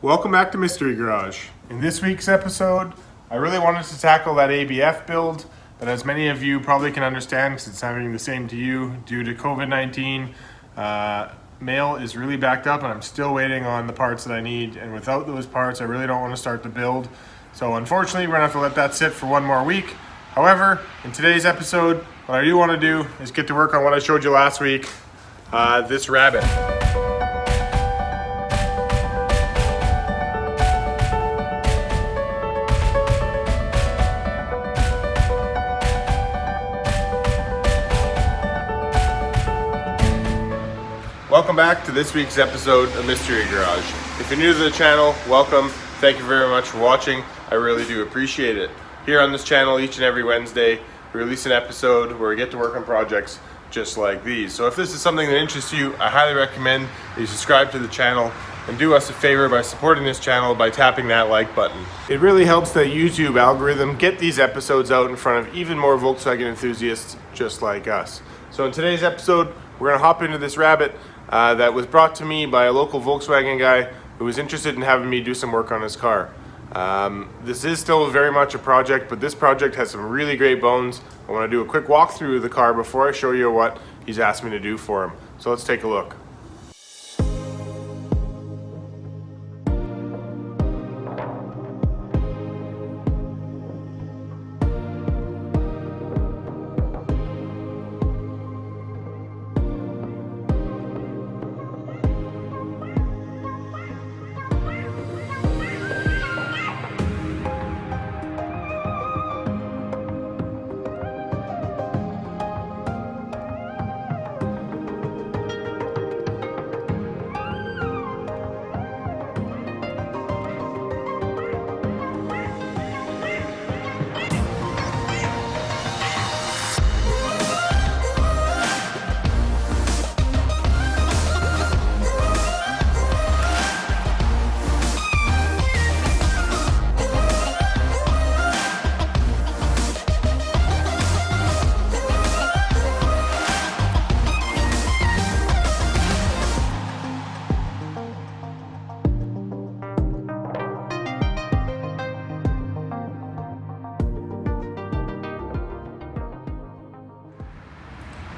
Welcome back to Mystery Garage. In this week's episode, I really wanted to tackle that ABF build, but as many of you probably can understand, because it's happening the same to you, due to COVID-19, mail is really backed up and I'm still waiting on the parts that I need, and without those parts, I really don't want to start the build. So unfortunately, we're gonna have to let that sit for one more week. However, in today's episode, what I do want to do is get to work on what I showed you last week, this rabbit. Welcome back to this week's episode of Mystery Garage. If you're new to the channel, welcome. Thank you very much for watching. I really do appreciate it. Here on this channel, each and every Wednesday, we release an episode where we get to work on projects just like these. So if this is something that interests you, I highly recommend that you subscribe to the channel and do us a favor by supporting this channel by tapping that like button. It really helps the YouTube algorithm get these episodes out in front of even more Volkswagen enthusiasts just like us. So in today's episode, we're gonna hop into this rabbit that was brought to me by a local Volkswagen guy who was interested in having me do some work on his car. This is still very much a project, but this project has some really great bones. I want to do a quick walkthrough of the car before I show you what he's asked me to do for him. So let's take a look.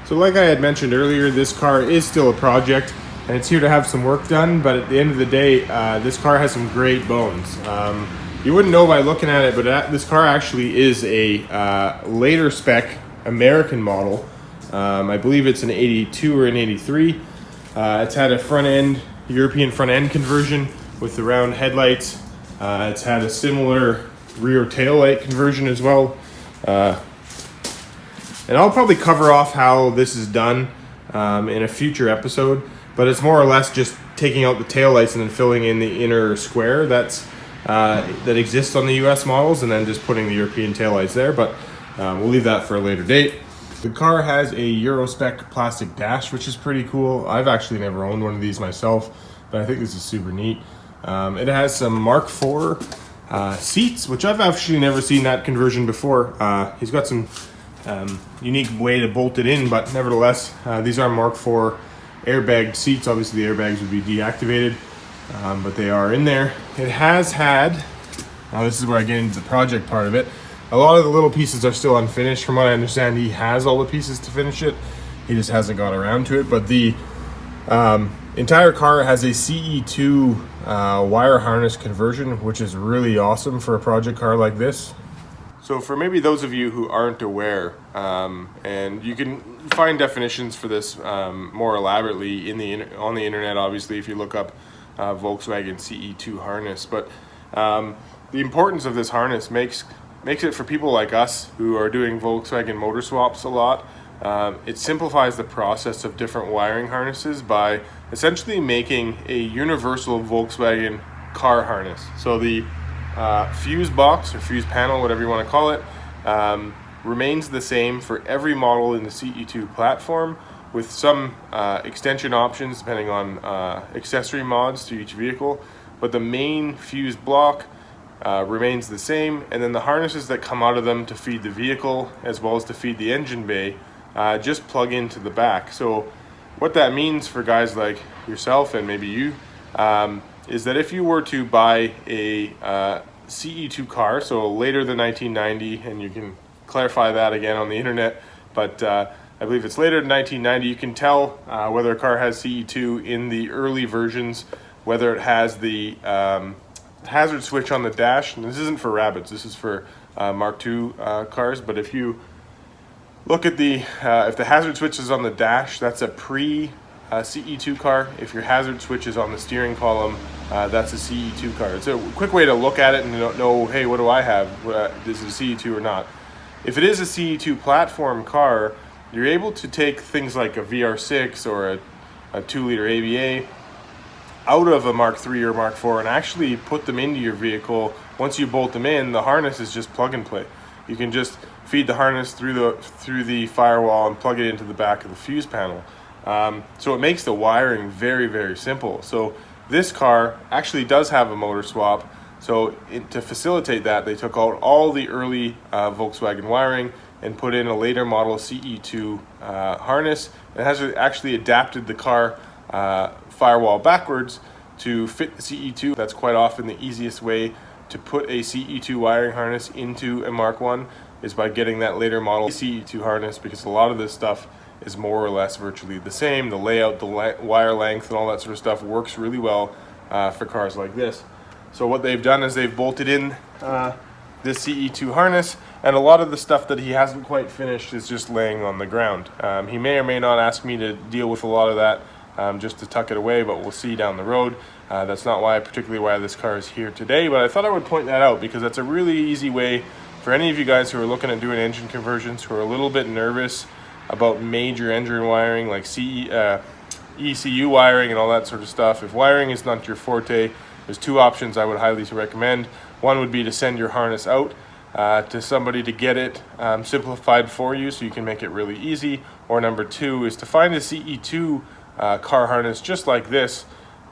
So like I had mentioned earlier, this car is still a project and it's here to have some work done, but at the end of the day, this car has some great bones. You wouldn't know by looking at it, but this car actually is a later spec American model. I believe it's an 82 or an 83. It's had a front end, European front end conversion with the round headlights. It's had a similar rear tail light conversion as well. And I'll probably cover off how this is done in a future episode, but it's more or less just taking out the taillights and then filling in the inner square that exists on the US models, and then just putting the European taillights there, but we'll leave that for a later date. The car has a Euro spec plastic dash, which is pretty cool. I've actually never owned one of these myself, but I think this is super neat. It has some Mark IV seats, which I've actually never seen that conversion before. He's got some unique way to bolt it in, but nevertheless, these are Mark IV airbagged seats. Obviously the airbags would be deactivated, but they are in there. It has had, now this is where I get into the project part of it, a lot of the little pieces are still unfinished. From what I understand, he has all the pieces to finish it, he just hasn't got around to it. But the entire car has a CE2 wire harness conversion, which is really awesome for a project car like this. So for maybe those of you who aren't aware, and you can find definitions for this more elaborately on the internet, obviously, if you look up Volkswagen CE2 harness. But the importance of this harness makes it for people like us who are doing Volkswagen motor swaps a lot. It simplifies the process of different wiring harnesses by essentially making a universal Volkswagen car harness. So the fuse box or fuse panel, whatever you want to call it, remains the same for every model in the CE2 platform, with some extension options depending on accessory mods to each vehicle. But the main fuse block remains the same, and then the harnesses that come out of them to feed the vehicle as well as to feed the engine bay just plug into the back. So what that means for guys like yourself and maybe you is that if you were to buy a CE2 car, so later than 1990, and you can clarify that again on the internet, but I believe it's later than 1990, you can tell whether a car has CE2 in the early versions, whether it has the hazard switch on the dash. And this isn't for rabbits, this is for Mark II cars, but if you look at the, if the hazard switch is on the dash, that's a CE2 car. If your hazard switch is on the steering column, that's a CE2 car. It's a quick way to look at it and know, hey, what do I have? Is it a CE2 or not? If it is a CE2 platform car, you're able to take things like a VR6 or a 2-liter ABA out of a Mark III or Mark IV and actually put them into your vehicle. Once you bolt them in, the harness is just plug and play. You can just feed the harness through the firewall and plug it into the back of the fuse panel. So it makes the wiring very, very simple. So this car actually does have a motor swap. So to facilitate that, they took out all the early Volkswagen wiring and put in a later model CE2 harness. It has actually adapted the car firewall backwards to fit the CE2. That's quite often the easiest way to put a CE2 wiring harness into a Mark 1 is by getting that later model CE2 harness, because a lot of this stuff is more or less virtually the same. The layout, the wire length, and all that sort of stuff works really well for cars like this. So what they've done is they've bolted in this CE2 harness, and a lot of the stuff that he hasn't quite finished is just laying on the ground. He may or may not ask me to deal with a lot of that just to tuck it away, but we'll see down the road. That's not particularly why this car is here today, but I thought I would point that out because that's a really easy way for any of you guys who are looking at doing engine conversions, who are a little bit nervous about major engine wiring like ECU wiring and all that sort of stuff. If wiring is not your forte, there's two options I would highly recommend. One would be to send your harness out to somebody to get it simplified for you so you can make it really easy. Or number two is to find a CE2 car harness just like this,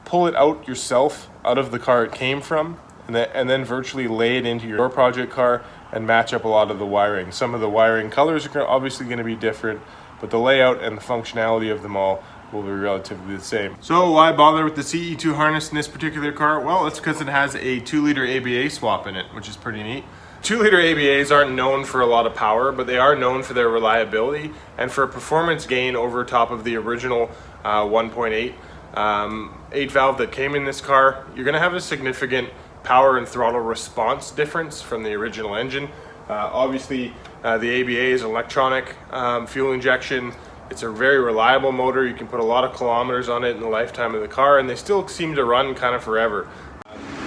pull it out yourself out of the car it came from, and then virtually lay it into your project car and match up a lot of the wiring. Some of the wiring colors are obviously going to be different, but the layout and the functionality of them all will be relatively the same. So why bother with the CE2 harness in this particular car? Well, it's because it has a 2-liter ABA swap in it, which is pretty neat. 2-liter ABAs aren't known for a lot of power, but they are known for their reliability and for performance gain over top of the original 1.8 8 valve that came in this car. You're going to have a significant power and throttle response difference from the original engine. Obviously, the ABA is electronic fuel injection. It's a very reliable motor. You can put a lot of kilometers on it in the lifetime of the car, and they still seem to run kind of forever.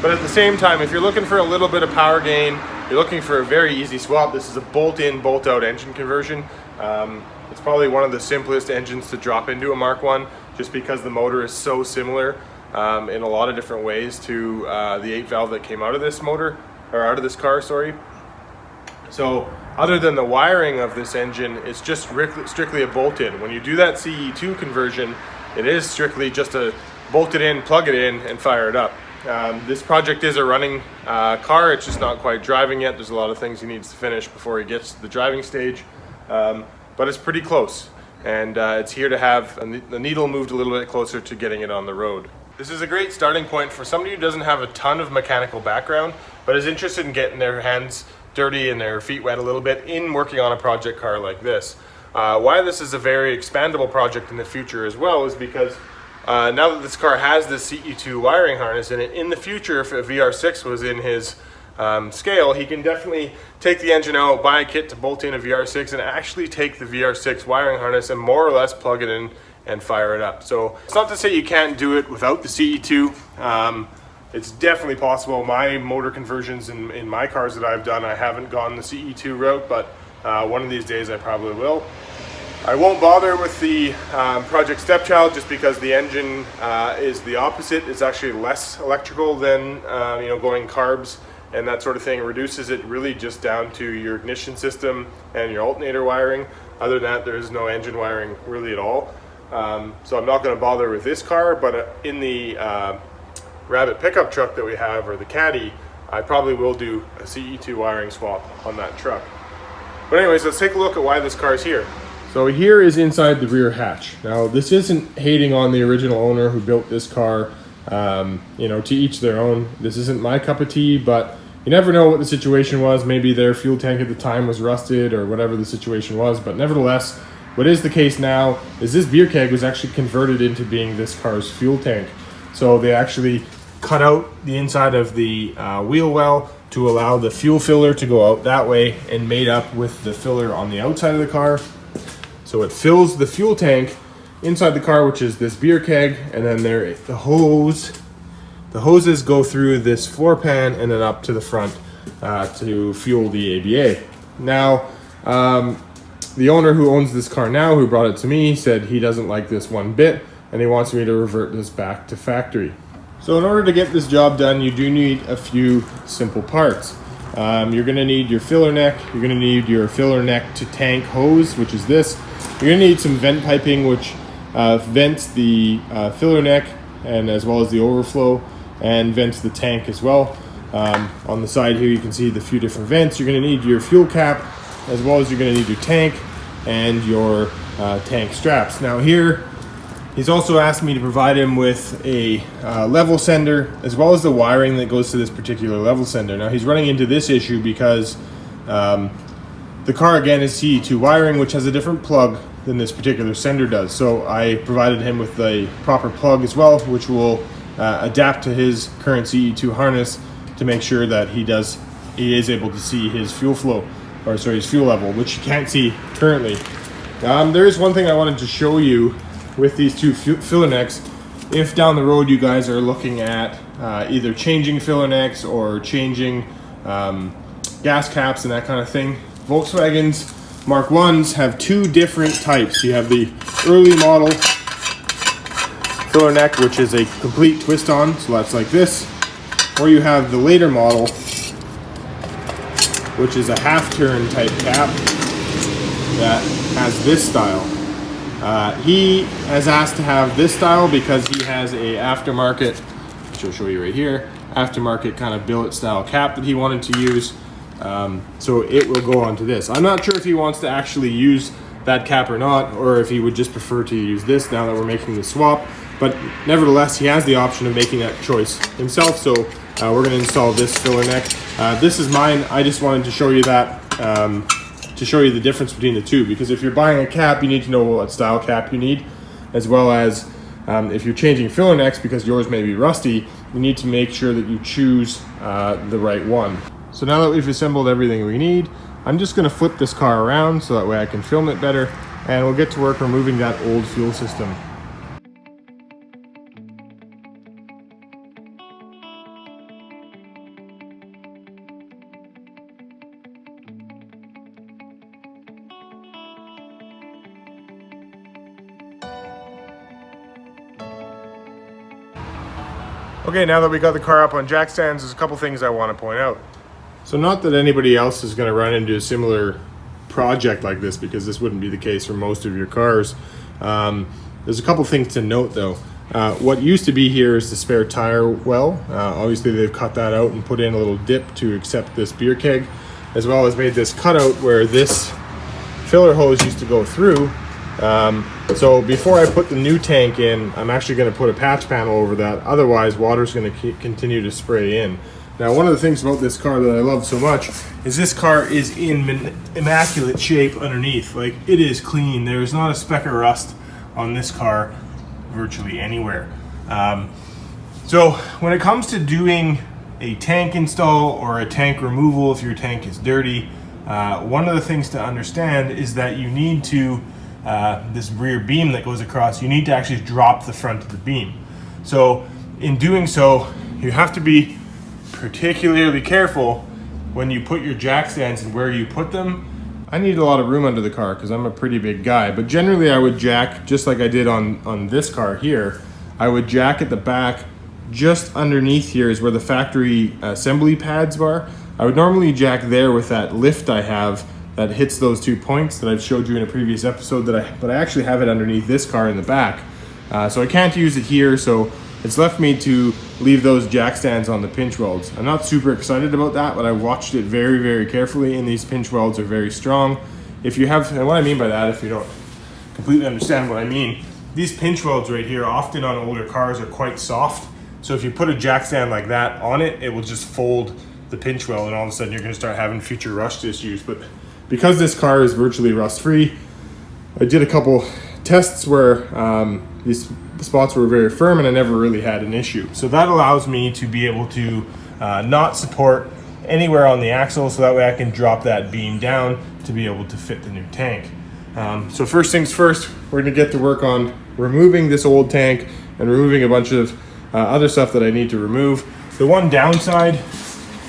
But at the same time, if you're looking for a little bit of power gain, you're looking for a very easy swap. This is a bolt-in, bolt-out engine conversion. It's probably one of the simplest engines to drop into a Mark 1, just because the motor is so similar in a lot of different ways to the 8 valve that came out of this motor, or out of this car, sorry. So other than the wiring of this engine, it's just strictly a bolt-in. When you do that CE2 conversion, it is strictly just a bolt it in, plug it in, and fire it up. This project is a running car. It's just not quite driving yet. There's a lot of things he needs to finish before he gets to the driving stage, but it's pretty close, and it's here to have the needle moved a little bit closer to getting it on the road. This is a great starting point for somebody who doesn't have a ton of mechanical background, but is interested in getting their hands dirty and their feet wet a little bit in working on a project car like this. Why this is a very expandable project in the future as well is because now that this car has this CE2 wiring harness in it, in the future, if a VR6 was in his scale, he can definitely take the engine out, buy a kit to bolt in a VR6, and actually take the VR6 wiring harness and more or less plug it in and fire it up. So it's not to say you can't do it without the CE2. It's definitely possible. My motor conversions in my cars that I've done, I haven't gone the CE2 route, but one of these days I probably will. I won't bother with the Project Stepchild just because the engine is the opposite. It's actually less electrical than going carbs and that sort of thing. It reduces it really just down to your ignition system and your alternator wiring. Other than that, there is no engine wiring really at all. So I'm not going to bother with this car, but in the Rabbit pickup truck that we have, or the Caddy, I probably will do a CE2 wiring swap on that truck. But anyways, let's take a look at why this car is here. So here is inside the rear hatch. Now this isn't hating on the original owner who built this car You know, to each their own. This isn't my cup of tea, but you never know what the situation was. Maybe their fuel tank at the time was rusted or whatever the situation was. But nevertheless, what is the case now is this beer keg was actually converted into being this car's fuel tank. So they actually cut out the inside of the wheel well to allow the fuel filler to go out that way and made up with the filler on the outside of the car. So it fills the fuel tank inside the car, which is this beer keg, and then the hoses go through this floor pan and then up to the front to fuel the ABA. Now, the owner who owns this car now, who brought it to me, said he doesn't like this one bit and he wants me to revert this back to factory. So in order to get this job done, you do need a few simple parts. You're going to need your filler neck. You're going to need your filler neck to tank hose, which is this. You're going to need some vent piping, which vents the filler neck and as well as the overflow, and vents the tank as well. On the side here you can see the few different vents. You're going to need your fuel cap, as well as you're going to need your tank and your tank straps. Now here, he's also asked me to provide him with a level sender, as well as the wiring that goes to this particular level sender. Now he's running into this issue because the car again is CE2 wiring, which has a different plug than this particular sender does. So I provided him with the proper plug as well, which will adapt to his current CE2 harness to make sure that he is able to see his fuel flow, or sorry, his fuel level, which you can't see currently. There is one thing I wanted to show you with these two filler necks. If down the road you guys are looking at either changing filler necks or changing gas caps and that kind of thing, Volkswagen's Mark 1s have two different types. You have the early model filler neck, which is a complete twist on, so that's like this, or you have the later model, which is a half turn type cap that has this style. He has asked to have this style because he has a aftermarket, which I'll show you right here, aftermarket kind of billet style cap that he wanted to use. So it will go onto this. I'm not sure if he wants to actually use that cap or not, or if he would just prefer to use this now that we're making the swap. But nevertheless, he has the option of making that choice himself. So we're going to install this filler neck. This is mine. I just wanted to show you that, to show you the difference between the two. Because if you're buying a cap, you need to know what style cap you need, as well as if you're changing filler necks because yours may be rusty, you need to make sure that you choose the right one. So now that we've assembled everything we need, I'm just going to flip this car around so that way I can film it better, and we'll get to work removing that old fuel system. Okay, now that we got the car up on jack stands, there's a couple things I want to point out. So not that anybody else is going to run into a similar project like this, because this wouldn't be the case for most of your cars. There's a couple things to note though. What used to be here is the spare tire well. Obviously they've cut that out and put in a little dip to accept this beer keg, as well as made this cutout where this filler hose used to go through. So before I put the new tank in, I'm actually going to put a patch panel over that. Otherwise, water's going to continue to spray in. Now, one of the things about this car that I love so much is this car is in immaculate shape underneath. Like, it is clean. There is not a speck of rust on this car virtually anywhere. So when it comes to doing a tank install or a tank removal, if your tank is dirty, one of the things to understand is that you need to this rear beam that goes across, you need to actually drop the front of the beam. So in doing so, you have to be particularly careful when you put your jack stands and where you put them. I need a lot of room under the car because I'm a pretty big guy, but generally I would jack, just like I did on this car here, I would jack at the back. Just underneath here is where the factory assembly pads are. I would normally jack there with that lift I have that hits those 2 points that I've showed you in a previous episode, but I actually have it underneath this car in the back. So I can't use it here, so it's left me to leave those jack stands on the pinch welds. I'm not super excited about that, but I watched it very, very carefully, and these pinch welds are very strong. If you have, and what I mean by that, if you don't completely understand what I mean, these pinch welds right here, often on older cars, are quite soft. So if you put a jack stand like that on it, it will just fold the pinch weld, and all of a sudden you're going to start having future rust issues. But because this car is virtually rust free, I did a couple tests where these spots were very firm and I never really had an issue. So that allows me to be able to not support anywhere on the axle, so that way I can drop that beam down to be able to fit the new tank. So first things first, we're going to get to work on removing this old tank and removing a bunch of other stuff that I need to remove. The one downside,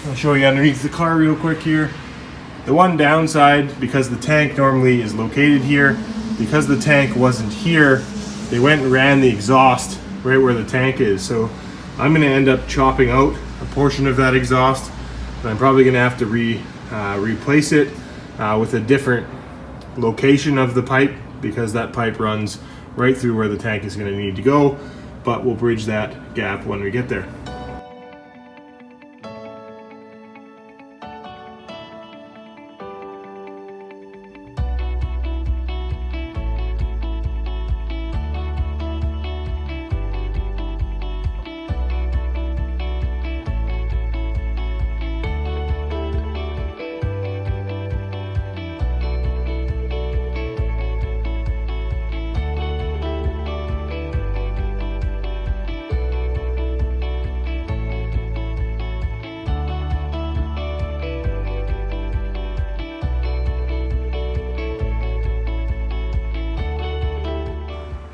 I'll show you underneath the car real quick here. The one downside, because the tank normally is located here, because the tank wasn't here, they went and ran the exhaust right where the tank is. So I'm going to end up chopping out a portion of that exhaust, and I'm probably going to have to replace it with a different location of the pipe, because that pipe runs right through where the tank is going to need to go, but we'll bridge that gap when we get there.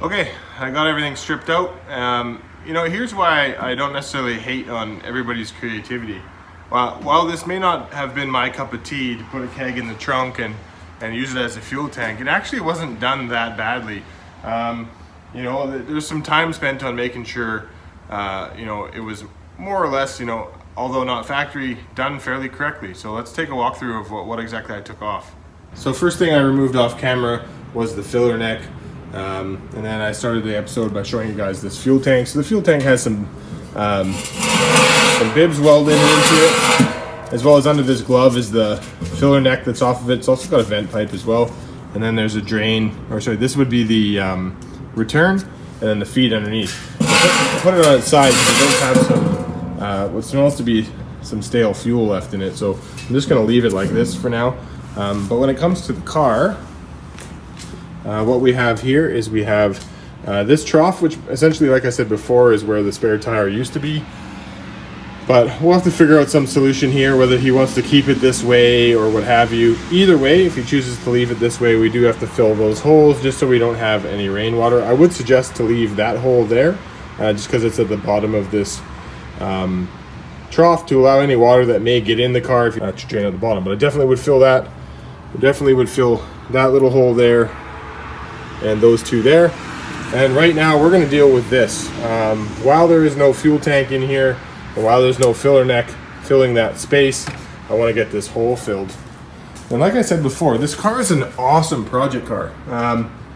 Okay, I got everything stripped out. You know, here's why I don't necessarily hate on everybody's creativity. While this may not have been my cup of tea to put a keg in the trunk and use it as a fuel tank, it actually wasn't done that badly. You know, there's some time spent on making sure, you know, it was more or less, you know, although not factory, done fairly correctly. So let's take a walkthrough of what exactly I took off. So first thing I removed off camera was the filler neck. And then I started the episode by showing you guys this fuel tank. So the fuel tank has some bibs welded into it, as well as under this glove is the filler neck that's off of it. It's also got a vent pipe as well. And then there's a drain, or sorry, this would be the return, and then the feed underneath. I put it on its side because it does have some, what smells to be some stale fuel left in it. So I'm just gonna leave it like this for now. But when it comes to the car, what we have here is we have this trough, which essentially, like I said before, is where the spare tire used to be. But we'll have to figure out some solution here, whether he wants to keep it this way or what have you. Either way, if he chooses to leave it this way, we do have to fill those holes just so we don't have any rainwater. I would suggest to leave that hole there, just because it's at the bottom of this trough, to allow any water that may get in the car if you to drain at the bottom. But I definitely would fill that. I definitely would fill that little hole there, and those two there. And right now we're going to deal with this. While there is no fuel tank in here, and while there's no filler neck filling that space, I want to get this hole filled. And like I said before, this car is an awesome project car.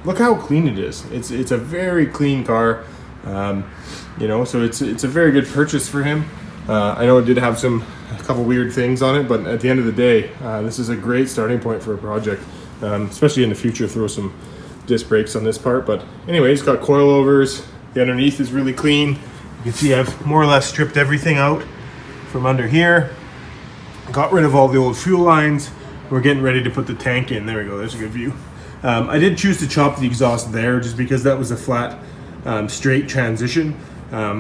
Look how clean it is. It's a very clean car. You know, so it's a very good purchase for him. I know it did have a couple weird things on it, but at the end of the day, this is a great starting point for a project, especially in the future. Throw some disc brakes on this part. But anyway, it's got coilovers. The underneath is really clean. You can see I've more or less stripped everything out from under here. Got rid of all the old fuel lines. We're getting ready to put the tank in. There we go, there's a good view. I did choose to chop the exhaust there just because that was a flat, straight transition.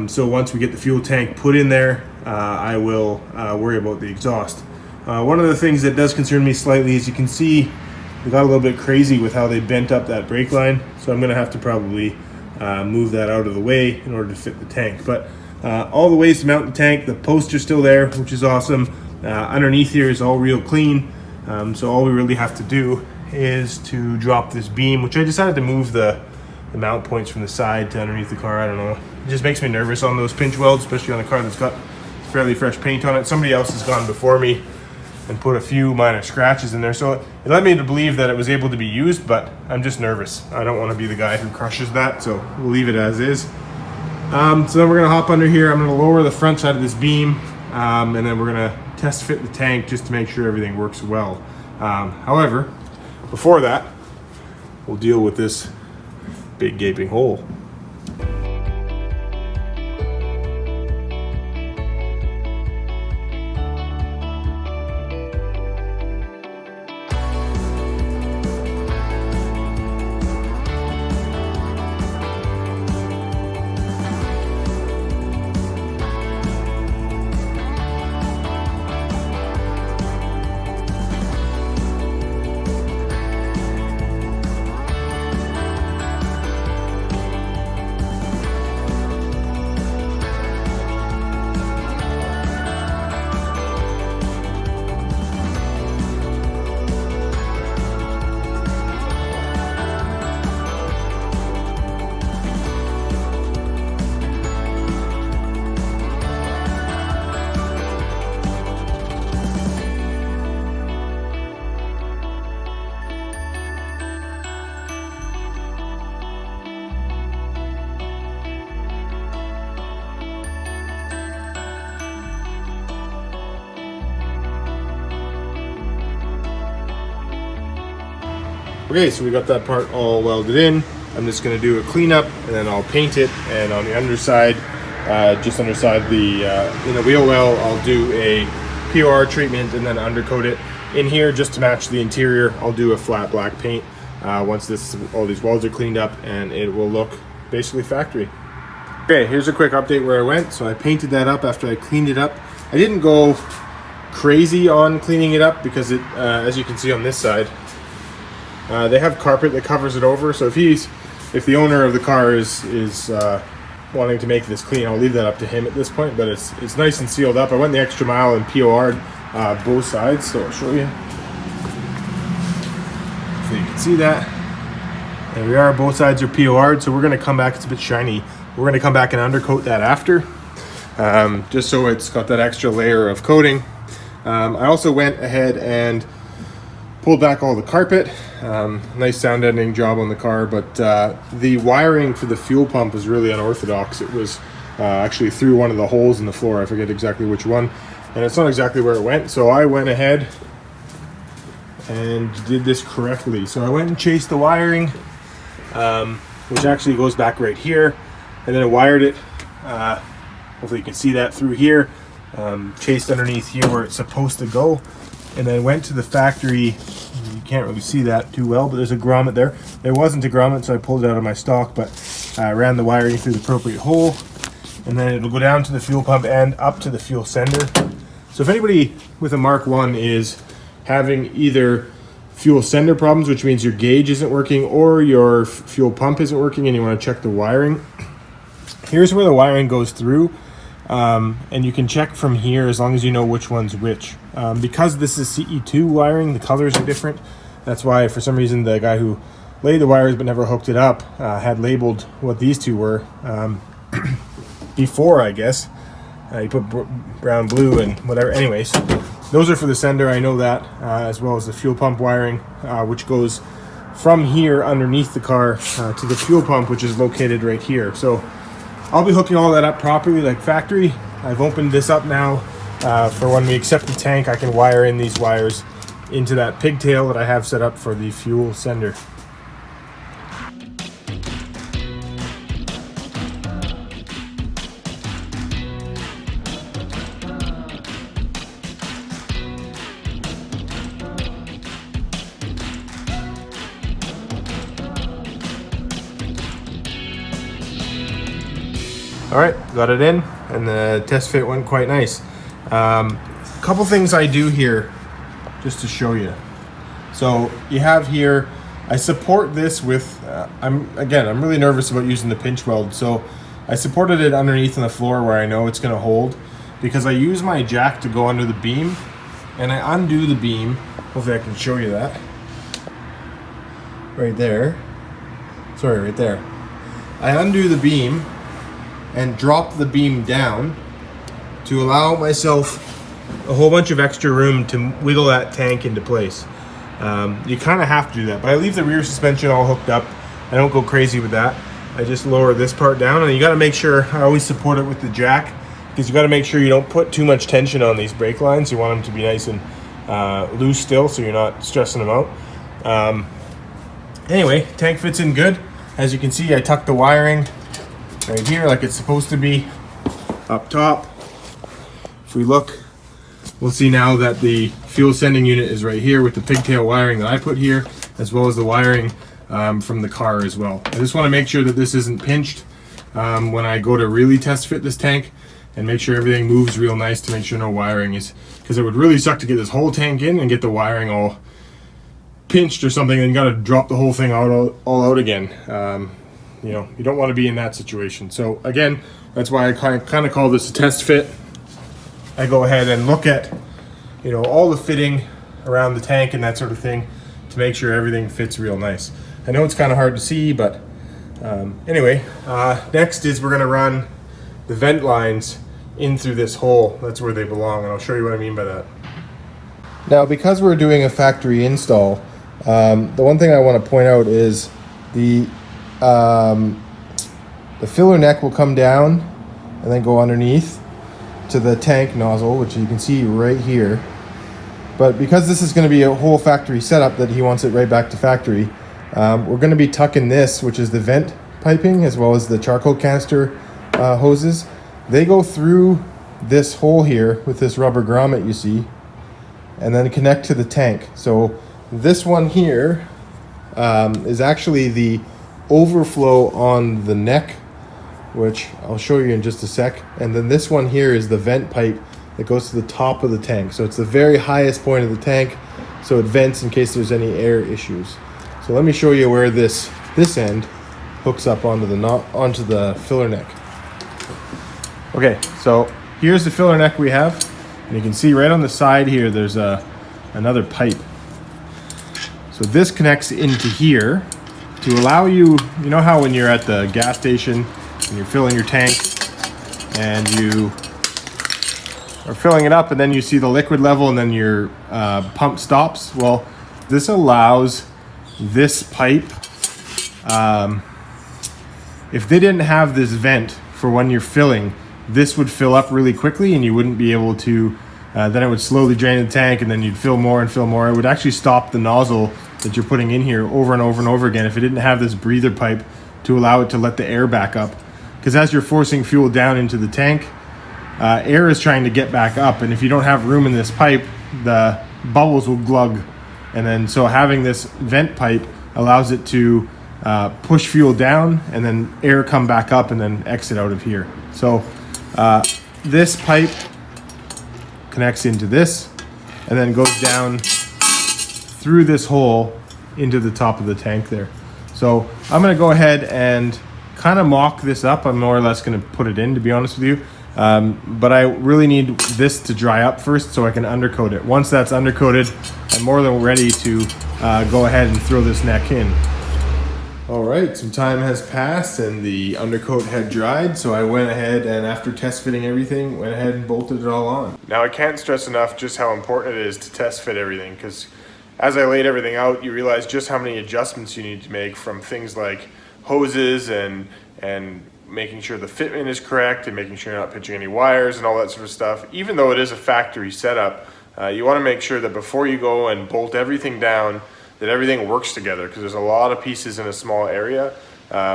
So once we get the fuel tank put in there, I will worry about the exhaust. One of the things that does concern me slightly is you can see we got a little bit crazy with how they bent up that brake line, so I'm going to have to probably move that out of the way in order to fit the tank. But all the ways to mount the tank, the posts are still there, which is awesome. Underneath here is all real clean, so all we really have to do is to drop this beam, which I decided to move the mount points from the side to underneath the car. I don't know, it just makes me nervous on those pinch welds, especially on a car that's got fairly fresh paint on it. Somebody else has gone before me and put a few minor scratches in there, so it led me to believe that it was able to be used, but I'm just nervous. I don't want to be the guy who crushes that, so we'll leave it as is. So then we're going to hop under here. I'm going to lower the front side of this beam, and then we're going to test fit the tank just to make sure everything works well. However, before that, we'll deal with this big gaping hole. Okay, so we got that part all welded in. I'm just going to do a cleanup and then I'll paint it, and on the underside, just underside the in the wheel well, I'll do a POR treatment and then undercoat it. In here, just to match the interior, I'll do a flat black paint once all these welds are cleaned up, and it will look basically factory. Okay, here's a quick update where I went. So I painted that up after I cleaned it up. I didn't go crazy on cleaning it up because it, as you can see on this side, they have carpet that covers it over. So if the owner of the car is wanting to make this clean, I'll leave that up to him at this point. But it's nice and sealed up. I went the extra mile and POR'd both sides, so I'll show you. So you can see that. There we are. Both sides are POR'd. So we're going to come back. It's a bit shiny. We're going to come back and undercoat that after, just so it's got that extra layer of coating. I also went ahead and pulled back all the carpet. Nice sound editing job on the car, but the wiring for the fuel pump was really unorthodox. It was actually through one of the holes in the floor. I forget exactly which one, and it's not exactly where it went. So I went ahead and did this correctly. So I went and chased the wiring, which actually goes back right here. And then I wired it, hopefully you can see that through here, chased underneath here where it's supposed to go, and then went to the factory. You can't really see that too well, but there's a grommet there. There wasn't a grommet, so I pulled it out of my stock, but I ran the wiring through the appropriate hole, and then it'll go down to the fuel pump and up to the fuel sender. So if anybody with a Mk1 is having either fuel sender problems, which means your gauge isn't working, or your fuel pump isn't working and you want to check the wiring, here's where the wiring goes through, and you can check from here as long as you know which one's which. Because this is CE2 wiring, the colors are different. That's why, for some reason, the guy who laid the wires but never hooked it up had labeled what these two were before, I guess. He put brown, blue, and whatever. Anyways, those are for the sender, I know that, as well as the fuel pump wiring, which goes from here underneath the car to the fuel pump, which is located right here. So I'll be hooking all that up properly like factory. I've opened this up now for when we accept the tank. I can wire in these wires into that pigtail that I have set up for the fuel sender. All right, got it in, and the test fit went quite nice. Couple things I do here just to show you. So you have here, I support this with, I'm really nervous about using the pinch weld. So I supported it underneath on the floor where I know it's gonna hold, because I use my jack to go under the beam, and I undo the beam. Hopefully I can show you that. Right there. Sorry, right there. I undo the beam and drop the beam down to allow myself a whole bunch of extra room to wiggle that tank into place. You kind of have to do that, but I leave the rear suspension all hooked up. I don't go crazy with that. I just lower this part down, and you got to make sure, I always support it with the jack, because you got to make sure you don't put too much tension on these brake lines. You want them to be nice and loose still, so you're not stressing them out. Anyway, tank fits in good. As you can see, I tucked the wiring right here like it's supposed to be up top. If we look, we'll see now that the fuel sending unit is right here with the pigtail wiring that I put here, as well as the wiring from the car as well. I just want to make sure that this isn't pinched when I go to really test fit this tank, and make sure everything moves real nice to make sure no wiring is, because it would really suck to get this whole tank in and get the wiring all pinched or something, and you got to drop the whole thing all out again. You know, you don't want to be in that situation. So again, that's why I kind of call this a test fit. I go ahead and look at, you know, all the fitting around the tank and that sort of thing to make sure everything fits real nice. I know it's kind of hard to see, but anyway, next is we're going to run the vent lines in through this hole. That's where they belong, and I'll show you what I mean by that. Now, because we're doing a factory install, the one thing I want to point out is the filler neck will come down and then go underneath to the tank nozzle, which you can see right here. But because this is going to be a whole factory setup that he wants it right back to factory, we're going to be tucking this, which is the vent piping, as well as the charcoal canister hoses. They go through this hole here with this rubber grommet you see, and then connect to the tank. So this one here is actually the overflow on the neck, which I'll show you in just a sec. And then this one here is the vent pipe that goes to the top of the tank. So it's the very highest point of the tank, so it vents in case there's any air issues. So let me show you where this end hooks up onto the filler neck. Okay, so here's the filler neck we have, and you can see right on the side here there's another pipe. So this connects into here to allow you know how when you're at the gas station and you're filling your tank and you are filling it up and then you see the liquid level and then your pump stops? Well, this allows this pipe, if they didn't have this vent for when you're filling, this would fill up really quickly and you wouldn't be able to, then it would slowly drain the tank and then you'd fill more and fill more. It would actually stop the nozzle that you're putting in here over and over and over again if it didn't have this breather pipe to allow it to let the air back up. Because as you're forcing fuel down into the tank, air is trying to get back up, and if you don't have room in this pipe, the bubbles will glug. And then so having this vent pipe allows it to push fuel down and then air come back up and then exit out of here. So this pipe connects into this and then goes down through this hole into the top of the tank there. So I'm going to go ahead and kind of mock this up. I'm more or less going to put it in, to be honest with you. But I really need this to dry up first so I can undercoat it. Once that's undercoated, I'm more than ready to go ahead and throw this neck in. All right, some time has passed and the undercoat had dried, so I went ahead and after test fitting everything, went ahead and bolted it all on. Now I can't stress enough just how important it is to test fit everything, because as I laid everything out, you realize just how many adjustments you need to make, from things like hoses and making sure the fitment is correct and making sure you're not pitching any wires and all that sort of stuff. Even though it is a factory setup, you want to make sure that before you go and bolt everything down, that everything works together, because there's a lot of pieces in a small area.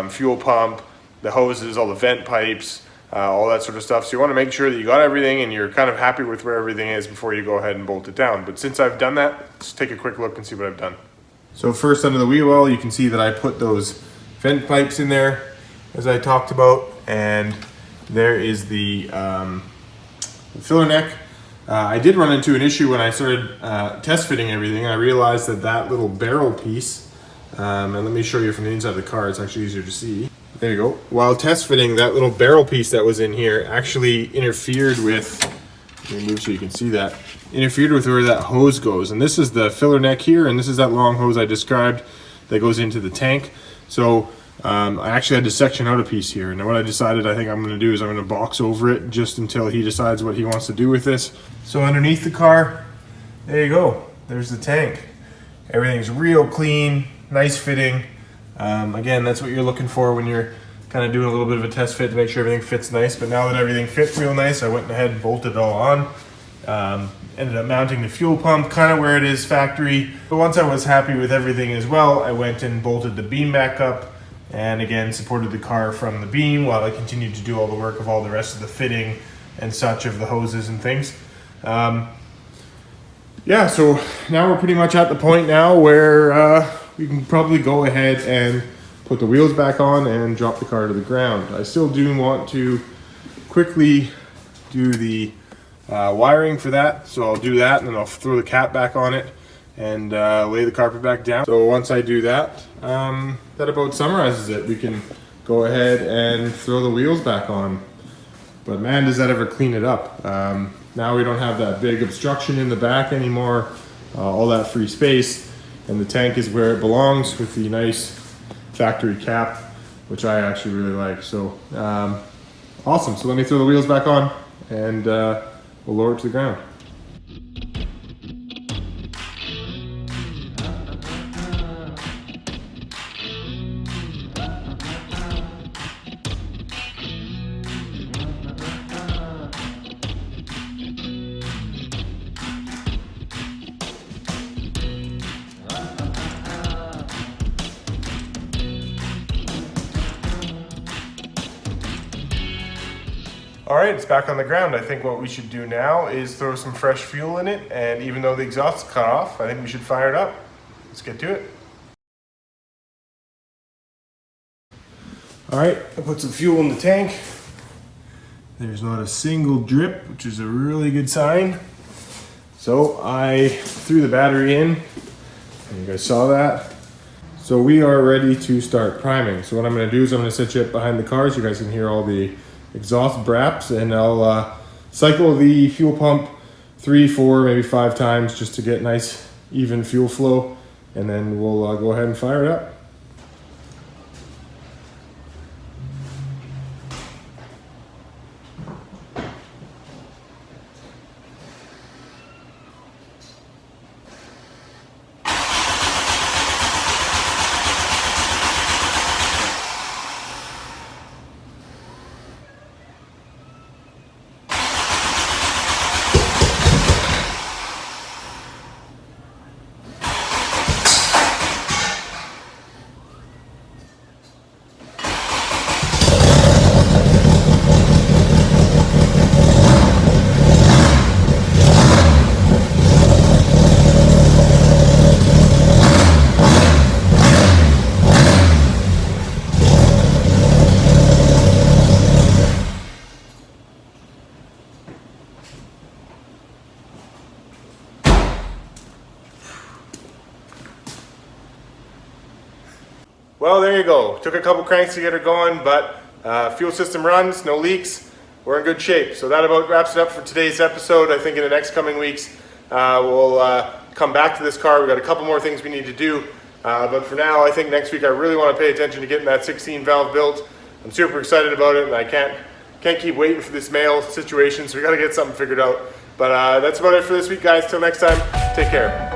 Fuel pump, the hoses, all the vent pipes, all that sort of stuff. So you want to make sure that you got everything and you're kind of happy with where everything is before you go ahead and bolt it down. But since I've done that, let's take a quick look and see what I've done. So first, under the wheel well, you can see that I put those vent pipes in there as I talked about, and there is the filler neck. I did run into an issue when I started test fitting everything. I realized that little barrel piece, and let me show you from the inside of the car, it's actually easier to see. There you go. While test fitting, that little barrel piece that was in here actually interfered with, let me move so you can see that, interfered with where that hose goes. And this is the filler neck here, and this is that long hose I described that goes into the tank. So I actually had to section out a piece here, and what I decided I think I'm going to do is I'm going to box over it just until he decides what he wants to do with this. So underneath the car, there you go, there's the tank. Everything's real clean, nice fitting. Again, that's what you're looking for when you're kind of doing a little bit of a test fit, to make sure everything fits nice. But now that everything fits real nice, I went ahead and bolted it all on. Ended up mounting the fuel pump kind of where it is factory. But once I was happy with everything as well, I went and bolted the beam back up, and again supported the car from the beam while I continued to do all the work of all the rest of the fitting and such of the hoses and things. Yeah, so now we're pretty much at the point now where we can probably go ahead and put the wheels back on and drop the car to the ground. I still do want to quickly do the wiring for that, so I'll do that and then I'll throw the cap back on it and lay the carpet back down. So once I do that, that about summarizes it. We can go ahead and throw the wheels back on. But man, does that ever clean it up. Now we don't have that big obstruction in the back anymore, all that free space, and the tank is where it belongs with the nice factory cap, which I actually really like. So awesome. So let me throw the wheels back on and we'll lower it to the ground. All right, it's back on the ground. I think what we should do now is throw some fresh fuel in it, and even though the exhaust is cut off, I think we should fire it up. Let's get to it. All right, I put some fuel in the tank. There's not a single drip, which is a really good sign. So I threw the battery in, and you guys saw that. So we are ready to start priming. So what I'm gonna do is I'm gonna set you up behind the car so you guys can hear all the exhaust braps, and I'll cycle the fuel pump 3, 4, maybe 5 times just to get nice even fuel flow, and then we'll go ahead and fire it up. Well, there you go. Took a couple cranks to get her going, but fuel system runs, no leaks. We're in good shape. So that about wraps it up for today's episode. I think in the next coming weeks, we'll come back to this car. We've got a couple more things we need to do. But for now, I think next week I really want to pay attention to getting that 16 valve built. I'm super excited about it, and I can't keep waiting for this mail situation, so we got to get something figured out. But that's about it for this week, guys. Till next time, take care.